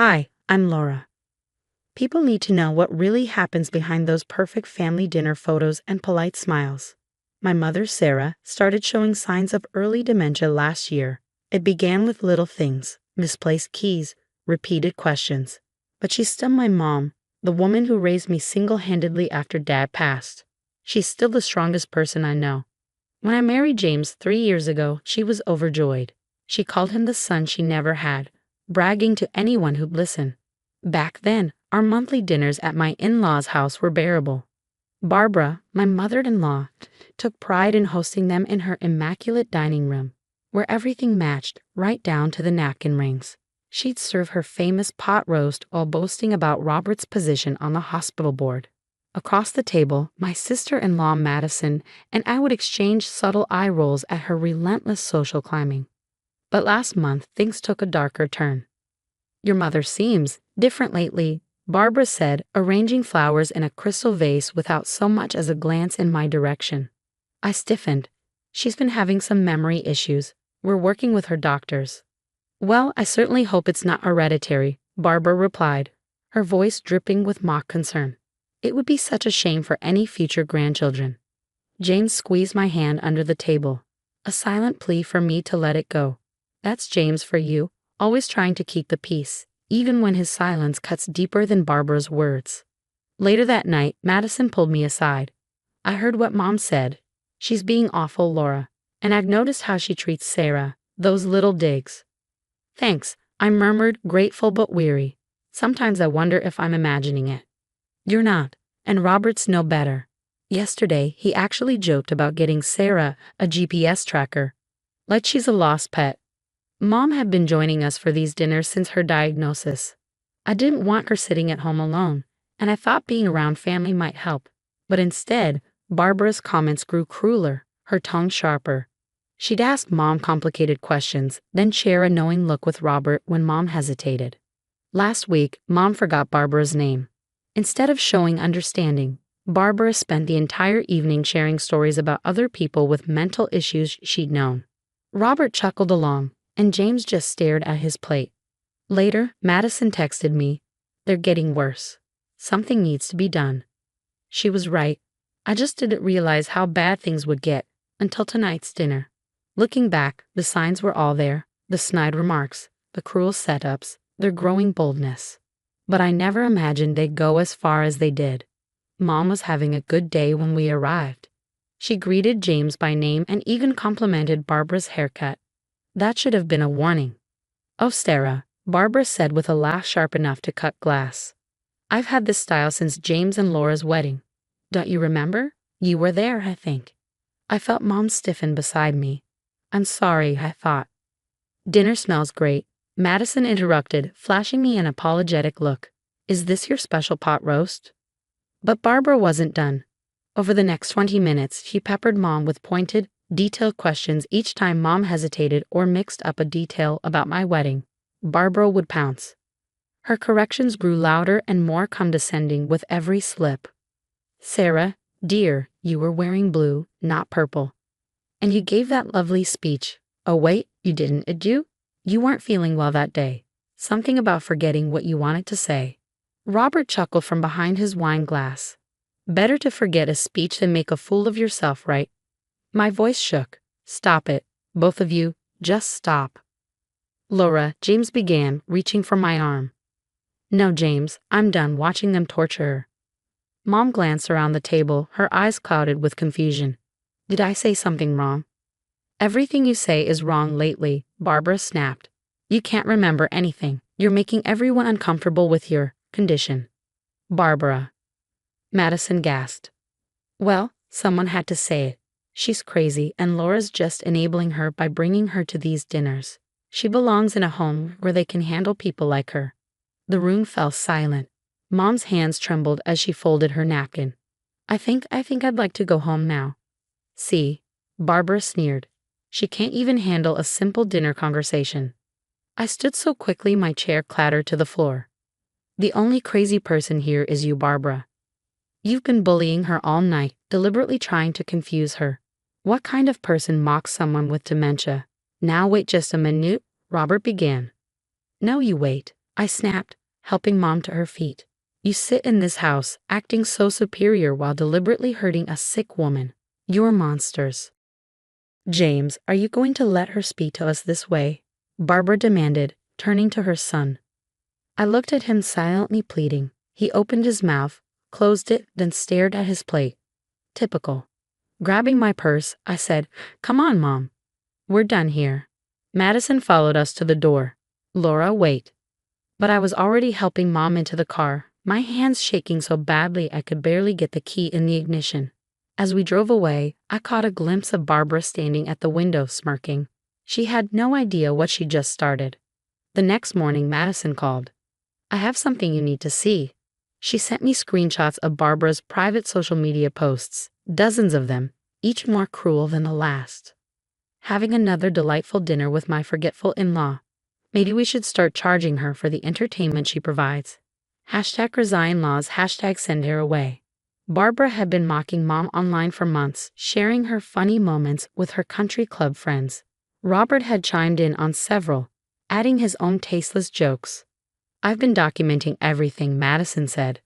Hi, I'm Laura. People need to know what really happens behind those perfect family dinner photos and polite smiles. My mother, Sarah, started showing signs of early dementia last year. It began with little things, misplaced keys, repeated questions. But she's still my mom, the woman who raised me single-handedly after Dad passed. She's still the strongest person I know. When I married James 3 years ago, she was overjoyed. She called him the son she never had, bragging to anyone who'd listen. Back then, our monthly dinners at my in-laws' house were bearable. Barbara, my mother-in-law, took pride in hosting them in her immaculate dining room, where everything matched, right down to the napkin rings. She'd serve her famous pot roast while boasting about Robert's position on the hospital board. Across the table, my sister-in-law Madison and I would exchange subtle eye rolls at her relentless social climbing. But last month, things took a darker turn. "Your mother seems different lately," Barbara said, arranging flowers in a crystal vase without so much as a glance in my direction. I stiffened. "She's been having some memory issues. We're working with her doctors." "Well, I certainly hope it's not hereditary," Barbara replied, her voice dripping with mock concern. "It would be such a shame for any future grandchildren." James squeezed my hand under the table, a silent plea for me to let it go. That's James for you, always trying to keep the peace, even when his silence cuts deeper than Barbara's words. Later that night, Madison pulled me aside. "I heard what Mom said. She's being awful, Laura, and I've noticed how she treats Sarah, those little digs." "Thanks," I murmured, grateful but weary. Sometimes I wonder if I'm imagining it. "You're not, and Robert's no better. Yesterday, he actually joked about getting Sarah a GPS tracker, like she's a lost pet." Mom had been joining us for these dinners since her diagnosis. I didn't want her sitting at home alone, and I thought being around family might help. But instead, Barbara's comments grew crueler, her tongue sharper. She'd ask Mom complicated questions, then share a knowing look with Robert when Mom hesitated. Last week, Mom forgot Barbara's name. Instead of showing understanding, Barbara spent the entire evening sharing stories about other people with mental issues she'd known. Robert chuckled along, and James just stared at his plate. Later, Madison texted me, "They're getting worse. Something needs to be done." She was right. I just didn't realize how bad things would get until tonight's dinner. Looking back, the signs were all there, the snide remarks, the cruel setups, their growing boldness. But I never imagined they'd go as far as they did. Mom was having a good day when we arrived. She greeted James by name and even complimented Barbara's haircut. That should have been a warning. "Oh, Sarah," Barbara said with a laugh sharp enough to cut glass. "I've had this style since James and Laura's wedding. Don't you remember? You were there, I think." I felt Mom stiffen beside me. "I'm sorry," I thought. "Dinner smells great," Madison interrupted, flashing me an apologetic look. "Is this your special pot roast?" But Barbara wasn't done. Over the next 20 minutes, she peppered Mom with pointed, detailed questions each time Mom hesitated or mixed up a detail about my wedding. Barbara would pounce. Her corrections grew louder and more condescending with every slip. "Sarah, dear, you were wearing blue, not purple. And you gave that lovely speech. Oh wait, you didn't, did you? You weren't feeling well that day. Something about forgetting what you wanted to say." Robert chuckled from behind his wine glass. "Better to forget a speech than make a fool of yourself, right?" My voice shook. "Stop it. Both of you, just stop." "Laura," James began, reaching for my arm. "No, James, I'm done watching them torture her." Mom glanced around the table, her eyes clouded with confusion. "Did I say something wrong?" "Everything you say is wrong lately," Barbara snapped. "You can't remember anything. You're making everyone uncomfortable with your condition." "Barbara." Madison gasped. "Well, someone had to say it. She's crazy, and Laura's just enabling her by bringing her to these dinners. She belongs in a home where they can handle people like her." The room fell silent. Mom's hands trembled as she folded her napkin. I think I'd like to go home now." "See," Barbara sneered. "She can't even handle a simple dinner conversation." I stood so quickly my chair clattered to the floor. "The only crazy person here is you, Barbara. You've been bullying her all night, deliberately trying to confuse her. What kind of person mocks someone with dementia?" "Now wait just a minute," Robert began. "No, you wait," I snapped, helping Mom to her feet. You sit in this house, acting so superior while deliberately hurting a sick woman. You're monsters. James, are you going to let her speak to us this way? Barbara demanded, turning to her son. I looked at him silently pleading. He opened his mouth, closed it, then stared at his plate. Typical. Grabbing my purse, I said, "Come on, Mom. We're done here." Madison followed us to the door. "Laura, wait." But I was already helping Mom into the car, my hands shaking so badly I could barely get the key in the ignition. As we drove away, I caught a glimpse of Barbara standing at the window smirking. She had no idea what she just started. The next morning, Madison called. "I have something you need to see." She sent me screenshots of Barbara's private social media posts, dozens of them, each more cruel than the last. Having another delightful dinner with my forgetful in-law. Maybe we should start charging her for the entertainment she provides. #resign laws, #send her away. Barbara had been mocking Mom online for months, sharing her funny moments with her country club friends. Robert had chimed in on several, adding his own tasteless jokes. "I've been documenting everything," Madison said.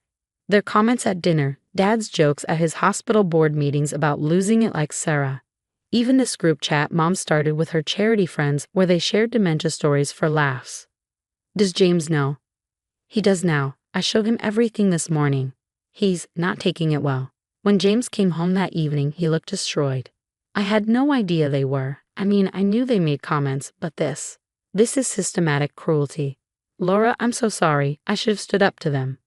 Their comments at dinner, Dad's jokes at his hospital board meetings about losing it like Sarah. Even this group chat Mom started with her charity friends where they shared dementia stories for laughs. "Does James know?" "He does now. I showed him everything this morning. He's not taking it well." When James came home that evening, he looked destroyed. I had no idea they were. I mean, I knew they made comments, but this is systematic cruelty. "Laura, I'm so sorry. I should have stood up to them."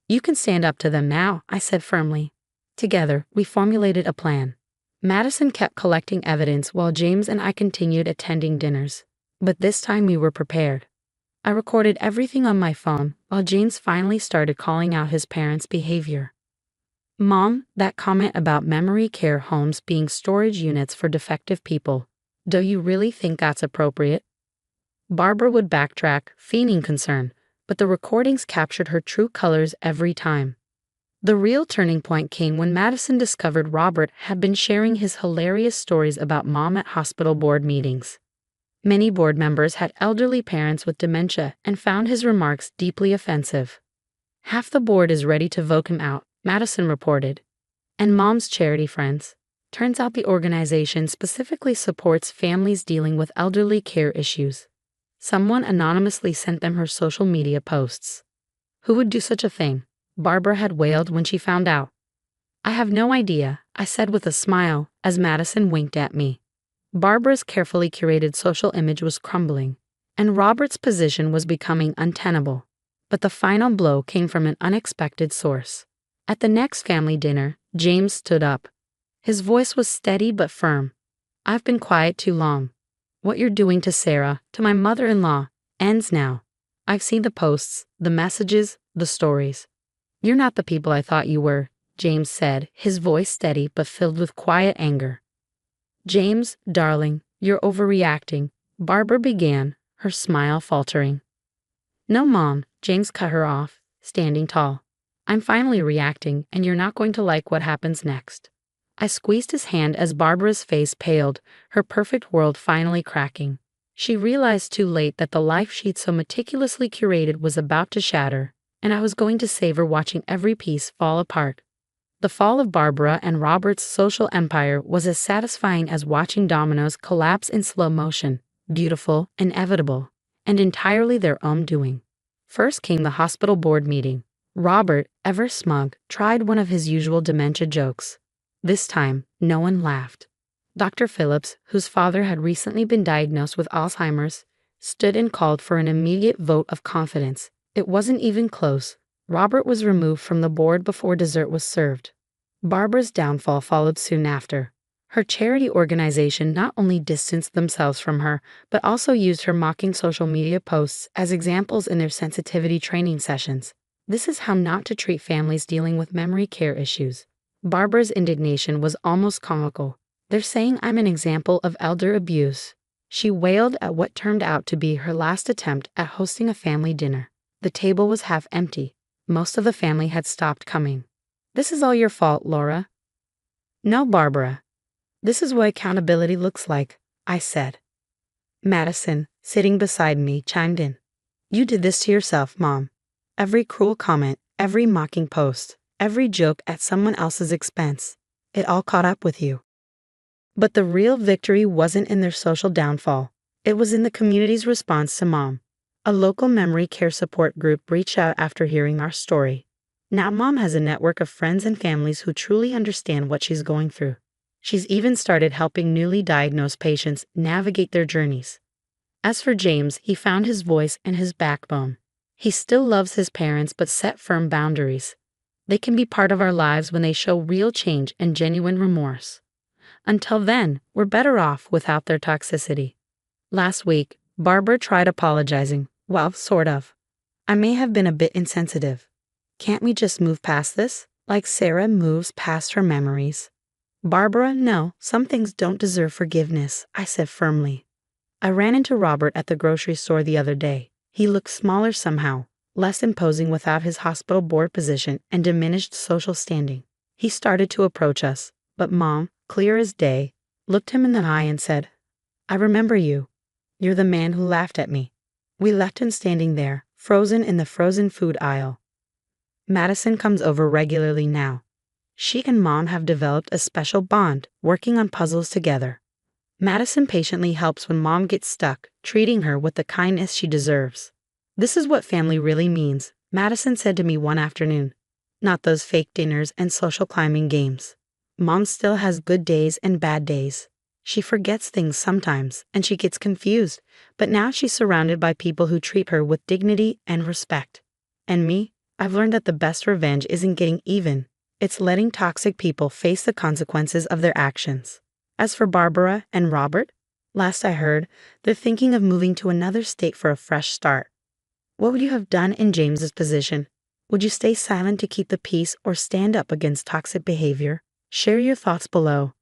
"You can stand up to them now," I said firmly. Together, we formulated a plan. Madison kept collecting evidence while James and I continued attending dinners. But this time we were prepared. I recorded everything on my phone while James finally started calling out his parents' behavior. "Mom, that comment about memory care homes being storage units for defective people, do you really think that's appropriate?" Barbara would backtrack, feigning concern, but the recordings captured her true colors every time. The real turning point came when Madison discovered Robert had been sharing his hilarious stories about Mom at hospital board meetings. Many board members had elderly parents with dementia and found his remarks deeply offensive. "Half the board is ready to vote him out," Madison reported. "And Mom's charity friends. Turns out the organization specifically supports families dealing with elderly care issues." Someone anonymously sent them her social media posts. "Who would do such a thing?" Barbara had wailed when she found out. "I have no idea," I said with a smile as Madison winked at me. Barbara's carefully curated social image was crumbling, and Robert's position was becoming untenable. But the final blow came from an unexpected source. At the next family dinner, James stood up. His voice was steady but firm. "I've been quiet too long. What you're doing to Sarah, to my mother-in-law, ends now. I've seen the posts, the messages, the stories. You're not the people I thought you were," James said, his voice steady but filled with quiet anger. "James, darling, you're overreacting," Barbara began, her smile faltering. "No, Mom," James cut her off, standing tall. "I'm finally reacting, and you're not going to like what happens next." I squeezed his hand as Barbara's face paled, her perfect world finally cracking. She realized too late that the life she'd so meticulously curated was about to shatter, and I was going to savor watching every piece fall apart. The fall of Barbara and Robert's social empire was as satisfying as watching dominoes collapse in slow motion, beautiful, inevitable, and entirely their own doing. First came the hospital board meeting. Robert, ever smug, tried one of his usual dementia jokes. This time, no one laughed. Dr. Phillips, whose father had recently been diagnosed with Alzheimer's, stood and called for an immediate vote of confidence. It wasn't even close. Robert was removed from the board before dessert was served. Barbara's downfall followed soon after. Her charity organization not only distanced themselves from her, but also used her mocking social media posts as examples in their sensitivity training sessions. This is how not to treat families dealing with memory care issues. Barbara's indignation was almost comical. "They're saying I'm an example of elder abuse." She wailed at what turned out to be her last attempt at hosting a family dinner. The table was half empty. Most of the family had stopped coming. "This is all your fault, Laura." "No, Barbara. This is what accountability looks like," I said. Madison, sitting beside me, chimed in. You did this to yourself, Mom. Every cruel comment, every mocking post, every joke at someone else's expense. It all caught up with you. But the real victory wasn't in their social downfall. It was in the community's response to Mom. A local memory care support group reached out after hearing our story. Now Mom has a network of friends and families who truly understand what she's going through. She's even started helping newly diagnosed patients navigate their journeys. As for James, he found his voice and his backbone. He still loves his parents but set firm boundaries. They can be part of our lives when they show real change and genuine remorse. Until then, we're better off without their toxicity. Last week, Barbara tried apologizing. Well, sort of. I may have been a bit insensitive. Can't we just move past this, like Sarah moves past her memories? Barbara, no, some things don't deserve forgiveness, I said firmly. I ran into Robert at the grocery store the other day. He looked smaller somehow, less imposing without his hospital board position and diminished social standing. He started to approach us, but Mom, clear as day, looked him in the eye and said, "I remember you. You're the man who laughed at me." We left him standing there, frozen in the frozen food aisle. Madison comes over regularly now. She and Mom have developed a special bond, working on puzzles together. Madison patiently helps when Mom gets stuck, treating her with the kindness she deserves. "This is what family really means," Madison said to me one afternoon. "Not those fake dinners and social climbing games." Mom still has good days and bad days. She forgets things sometimes, and she gets confused, but now she's surrounded by people who treat her with dignity and respect. And me, I've learned that the best revenge isn't getting even. It's letting toxic people face the consequences of their actions. As for Barbara and Robert, last I heard, they're thinking of moving to another state for a fresh start. What would you have done in James's position? Would you stay silent to keep the peace or stand up against toxic behavior? Share your thoughts below.